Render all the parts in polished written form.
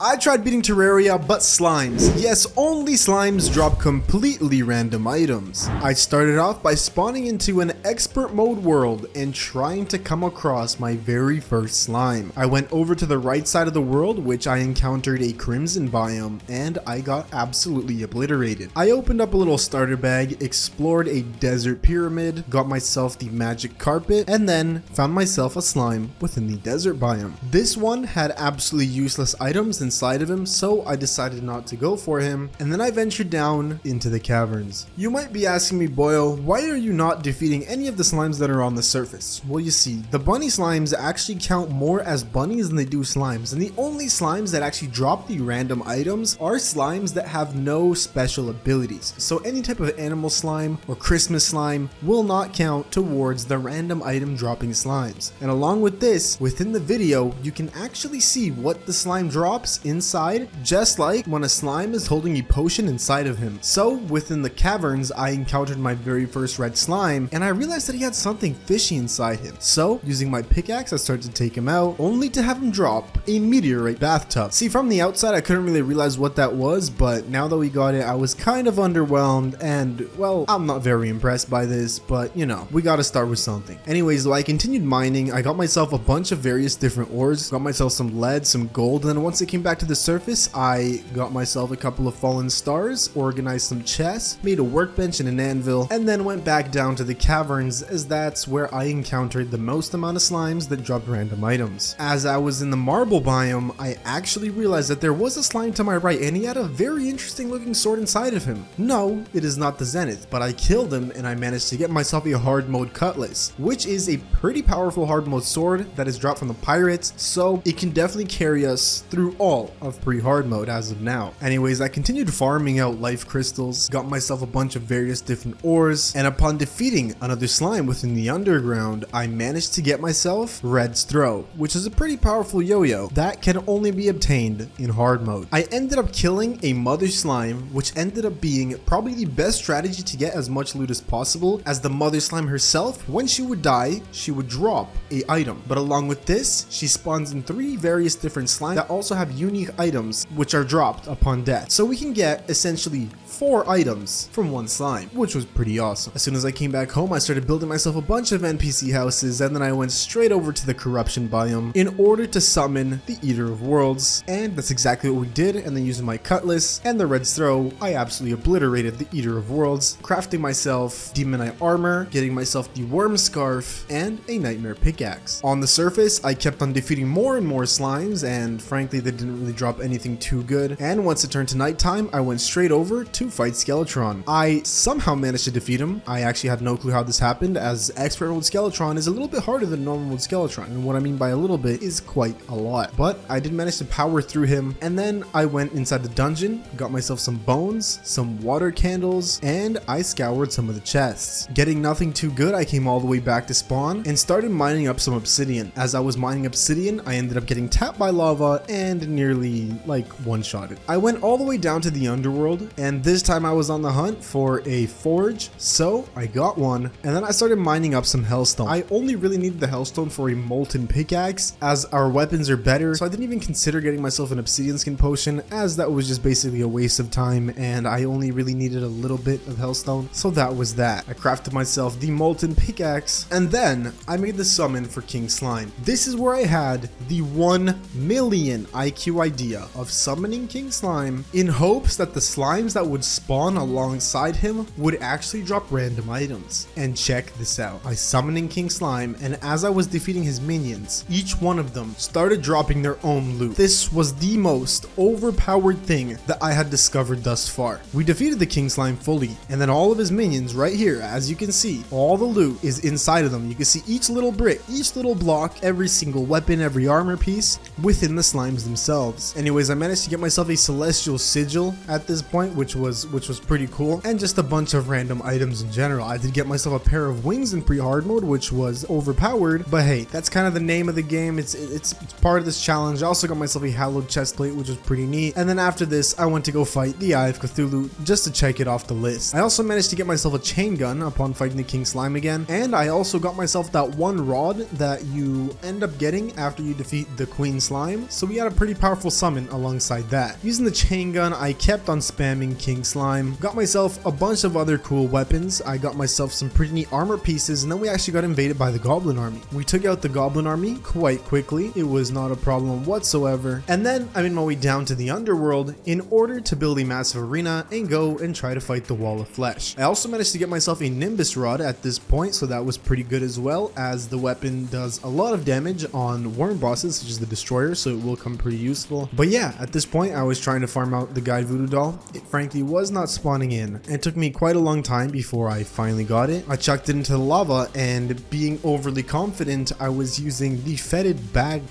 I tried beating Terraria, but slimes. Yes, only slimes drop completely random items. I started off by spawning into an expert mode world and trying to come across my very first slime. I went over to the right side of the world, which I encountered a crimson biome, and I got absolutely obliterated. I opened up a little starter bag, explored a desert pyramid, got myself the magic carpet, and then found myself a slime within the desert biome. This one had absolutely useless items inside of him, so I decided not to go for him, and then I ventured down into the caverns. You might be asking me, Boyo, why are you not defeating any of the slimes that are on the surface? Well, you see, the bunny slimes actually count more as bunnies than they do slimes, and the only slimes that actually drop the random items are slimes that have no special abilities. So any type of animal slime or Christmas slime will not count towards the random item dropping slimes. And along with this, within the video, you can actually see what the slime drops inside, just like when a slime is holding a potion inside of him. So within the caverns, I encountered my very first red slime, and I realized that he had something fishy inside him. So using my pickaxe, I started to take him out, only to have him drop a meteorite bathtub. See, from the outside, I couldn't really realize what that was, but now that we got it, I was kind of underwhelmed, and well, I'm not very impressed by this, but you know, we gotta start with something. Anyways, though, I continued mining. I got myself a bunch of various different ores, got myself some lead, some gold, and then once it came back to the surface, I got myself a couple of fallen stars, organized some chests, made a workbench and an anvil, and then went back down to the caverns, as that's where I encountered the most amount of slimes that dropped random items. As I was in the marble biome, I actually realized that there was a slime to my right, and he had a very interesting looking sword inside of him. No, it is not the zenith, but I killed him and I managed to get myself a hard mode cutlass, which is a pretty powerful hard mode sword that is dropped from the pirates, so it can definitely carry us through all of pre-hard mode as of now. Anyways, I continued farming out life crystals, got myself a bunch of various different ores, and upon defeating another slime within the underground, I managed to get myself Red's Throw, which is a pretty powerful yo-yo that can only be obtained in hard mode. I ended up killing a mother slime, which ended up being probably the best strategy to get as much loot as possible, as the mother slime herself, when she would die, she would drop a item. But along with this, she spawns in 3 various different slimes that also have unique items which are dropped upon death. So we can get essentially 4 items from one slime, which was pretty awesome. As soon as I came back home, I started building myself a bunch of NPC houses, and then I went straight over to the corruption biome in order to summon the Eater of Worlds, and that's exactly what we did. And then using my cutlass and the Red's Throw, I absolutely obliterated the Eater of Worlds, crafting myself Demonite armor, getting myself the Worm Scarf, and a Nightmare pickaxe. On the surface, I kept on defeating more and more slimes, and frankly, they didn't really drop anything too good. And once it turned to nighttime, I went straight over to fight Skeletron. I somehow managed to defeat him. I actually had no clue how this happened, as expert mode Skeletron is a little bit harder than normal mode Skeletron, and what I mean by a little bit is quite a lot. But I did manage to power through him, and then I went inside the dungeon, got myself some bones, some water candles, and I scoured some of the chests. Getting nothing too good, I came all the way back to spawn and started mining up some obsidian. As I was mining obsidian, I ended up getting tapped by lava and nearly like one-shotted. I went all the way down to the underworld, and this time I was on the hunt for a forge, so I got one, and then I started mining up some hellstone. I only really needed the hellstone for a molten pickaxe, as our weapons are better, so I didn't even consider getting myself an obsidian skin potion, as that was just basically a waste of time, and I only really needed a little bit of hellstone, so that was that. I crafted myself the molten pickaxe, and then I made the summon for King Slime. This is where I had the 1 million IQ idea of summoning King Slime in hopes that the slimes that would spawn alongside him would actually drop random items. And check this out. I summoned King Slime, and as I was defeating his minions, each one of them started dropping their own loot. This was the most overpowered thing that I had discovered thus far. We defeated the King Slime fully, and then all of his minions right here, as you can see, all the loot is inside of them. You can see each little brick, each little block, every single weapon, every armor piece within the slimes themselves. Anyways, I managed to get myself a celestial sigil at this point, which was pretty cool, and just a bunch of random items in general. I did get myself a pair of wings in pre-hard mode, which was overpowered, but hey, that's kind of the name of the game. It's part of this challenge. I also got myself a hallowed chestplate, which was pretty neat. And then after this, I went to go fight the Eye of Cthulhu just to check it off the list. I also managed to get myself a chain gun upon fighting the King Slime again, and I also got myself that one rod that you end up getting after you defeat the Queen Slime. So we had a pretty powerful powerful summon alongside that. Using the chain gun, I kept on spamming King Slime, got myself a bunch of other cool weapons, I got myself some pretty neat armor pieces, and then we actually got invaded by the Goblin Army. We took out the Goblin Army quite quickly, it was not a problem whatsoever, and then I made my way down to the underworld in order to build a massive arena and go and try to fight the Wall of Flesh. I also managed to get myself a Nimbus Rod at this point, so that was pretty good as well, as the weapon does a lot of damage on worm bosses such as the Destroyer, so it will come pretty useful. But yeah, at this point I was trying to farm out the Guide Voodoo Doll. It frankly was not spawning in, and it took me quite a long time before I finally got it. I chucked it into the lava, and being overly confident, I was using the fetid bag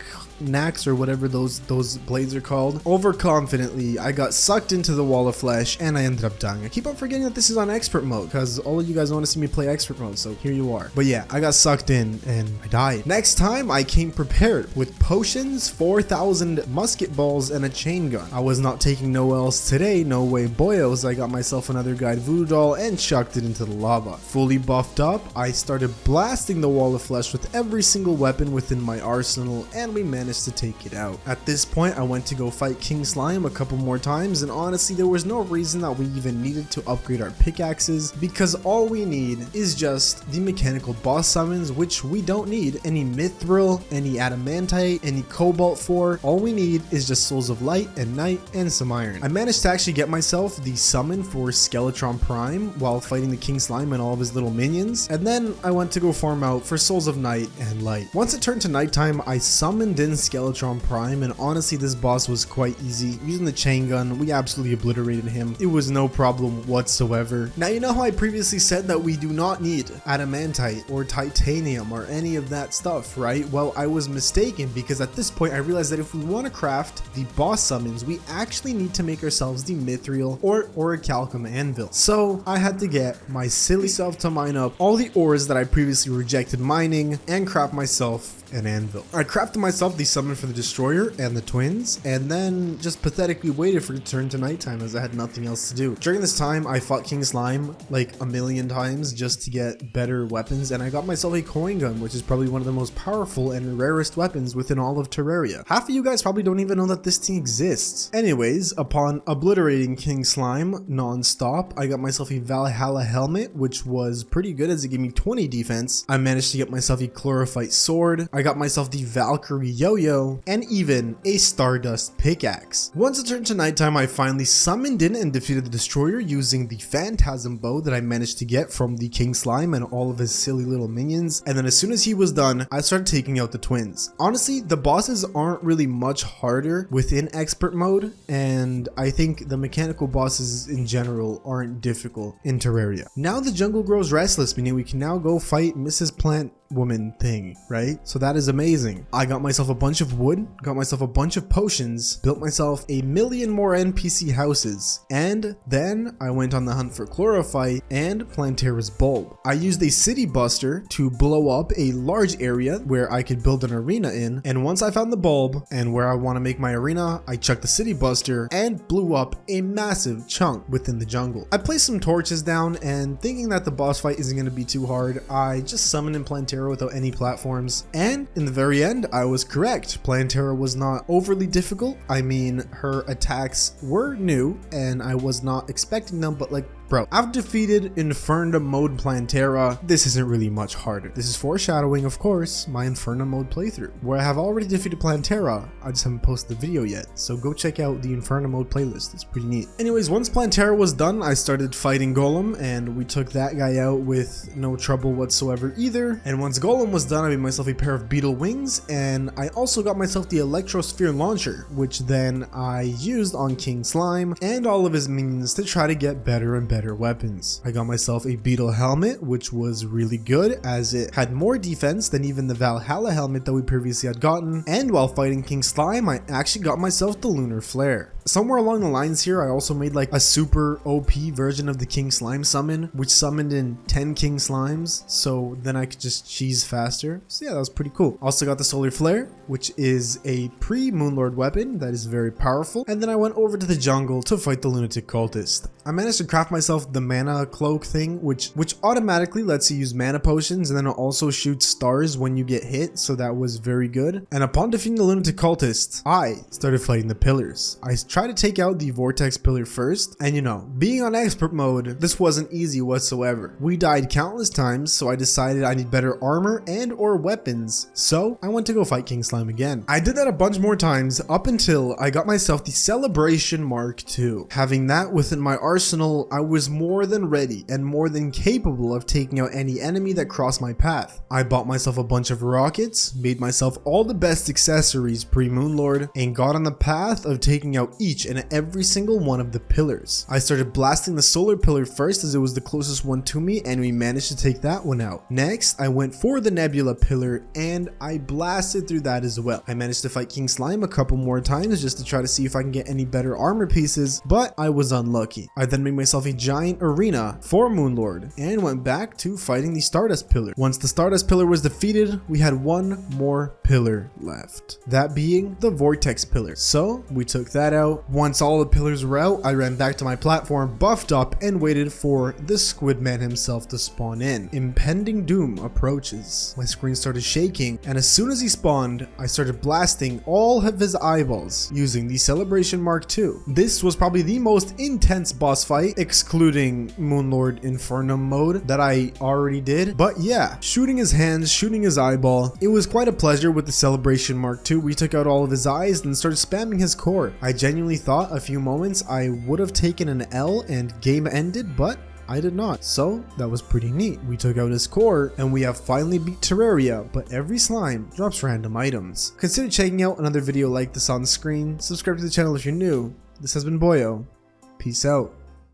knacks or whatever those blades are called. Overconfidently, I got sucked into the Wall of Flesh and I ended up dying. I keep on forgetting that this is on expert mode because all of you guys want to see me play expert mode, so here you are. But yeah, I got sucked in and I died. Next time I came prepared with potions, 4,000 musket balls, and a chain gun. I was not taking no L's today, no way Boio, so I got myself another Guide Voodoo Doll and chucked it into the lava. Fully buffed up, I started blasting the Wall of Flesh with every single weapon within my arsenal, and we managed to take it out. At this point, I went to go fight King Slime a couple more times, and honestly, there was no reason that we even needed to upgrade our pickaxes, because all we need is just the mechanical boss summons, which we don't need any mithril, any adamantite, any cobalt for. All we need is just souls of light and night and some iron. I managed to actually get myself the summon for Skeletron Prime while fighting the King Slime and all of his little minions, and then I went to go farm out for souls of night and light. Once it turned to nighttime, I summoned in Skeletron Prime, and honestly this boss was quite easy. Using the chain gun, we absolutely obliterated him. It was no problem whatsoever. Now, you know how I previously said that we do not need adamantite or titanium or any of that stuff, right? Well, I was mistaken, because at this point I realized that if we want to craft the boss summons, we actually need to make ourselves the mithril or orichalcum anvil. So I had to get my silly self to mine up all the ores that I previously rejected mining and craft myself an anvil. I crafted myself the summon for the Destroyer and the twins, and then just pathetically waited for it to turn to nighttime as I had nothing else to do. During this time, I fought King Slime like a million times just to get better weapons, and I got myself a coin gun, which is probably one of the most powerful and rarest weapons within all of Terraria. Half of you guys probably don't even know that this thing exists. Anyways, upon obliterating King Slime non-stop, I got myself a Valhalla helmet, which was pretty good as it gave me 20 defense. I managed to get myself a chlorophyte sword. I got myself the Valkyrie yo-yo, and even a Stardust pickaxe. Once it turned to nighttime, I finally summoned in and defeated the Destroyer using the Phantasm bow that I managed to get from the King Slime and all of his silly little minions, and then as soon as he was done, I started taking out the twins. Honestly, the bosses aren't really much harder within expert mode, and I think the mechanical bosses in general aren't difficult in Terraria. Now the jungle grows restless, meaning we can now go fight Mrs. Plant Woman thing, right? So that is amazing. I got myself a bunch of wood, got myself a bunch of potions, built myself a million more NPC houses, and then I went on the hunt for chlorophyte and Plantera's bulb. I used a city buster to blow up a large area where I could build an arena in, and once I found the bulb and where I want to make my arena, I chucked the city buster and blew up a massive chunk within the jungle. I placed some torches down, and thinking that the boss fight isn't going to be too hard, I just summoned in Plantera without any platforms, and in the very end I was correct. Plantera was not overly difficult. I mean, her attacks were new and I was not expecting them, but like, bro, I've defeated Inferno mode Plantera. This isn't really much harder. This is foreshadowing, of course, my Inferno mode playthrough, where I have already defeated Plantera. I just haven't posted the video yet, so go check out the Inferno mode playlist. It's pretty neat. Anyways, once Plantera was done, I started fighting Golem, and we took that guy out with no trouble whatsoever either. And once Golem was done, I made myself a pair of beetle wings, and I also got myself the Electrosphere launcher, which then I used on King Slime and all of his minions to try to get better and better weapons. I got myself a beetle helmet, which was really good as it had more defense than even the Valhalla helmet that we previously had gotten, and while fighting King Slime, I actually got myself the lunar flare. Somewhere along the lines here, I also made like a super OP version of the King Slime summon, which summoned in 10 King Slimes, so then I could just cheese faster. So yeah, that was pretty cool. Also got the Solar Flare, which is a pre-Moonlord weapon that is very powerful. And then I went over to the jungle to fight the Lunatic Cultist. I managed to craft myself the mana cloak thing, which automatically lets you use mana potions, and then it also shoots stars when you get hit, so that was very good. And upon defeating the Lunatic Cultist, I started fighting the pillars. I tried to take out the Vortex pillar first, and you know, being on expert mode, this wasn't easy whatsoever. We died countless times, so I decided I need better armor and or weapons, so I went to go fight King Slime again. I did that a bunch more times up until I got myself the Celebration Mark II. Having that within my arsenal, I was more than ready and more than capable of taking out any enemy that crossed my path. I bought myself a bunch of rockets, made myself all the best accessories pre-Moonlord, and got on the path of taking out each and every single one of the pillars. I started blasting the solar pillar first as it was the closest one to me, and we managed to take that one out. Next, I went for the nebula pillar and I blasted through that as well. I managed to fight King Slime a couple more times just to try to see if I can get any better armor pieces, but I was unlucky. I then made myself a giant arena for Moonlord and went back to fighting the Stardust pillar. Once the Stardust pillar was defeated, we had one more pillar left, that being the Vortex pillar. So we took that out. Once all the pillars were out, I ran back to my platform, buffed up, and waited for the Squid Man himself to spawn in. Impending doom approaches. My screen started shaking, and as soon as he spawned, I started blasting all of his eyeballs using the Celebration Mark II. This was probably the most intense boss fight, excluding Moonlord Inferno mode, that I already did. But yeah, shooting his hands, shooting his eyeball, it was quite a pleasure with the Celebration Mark II. We took out all of his eyes and started spamming his core. I genuinely thought a few moments I would have taken an L and game ended, but I did not. So that was pretty neat. We took out his core and we have finally beat Terraria, but every slime drops random items. Consider checking out another video like this on the screen. Subscribe to the channel if you're new. This has been Boyo. Peace out.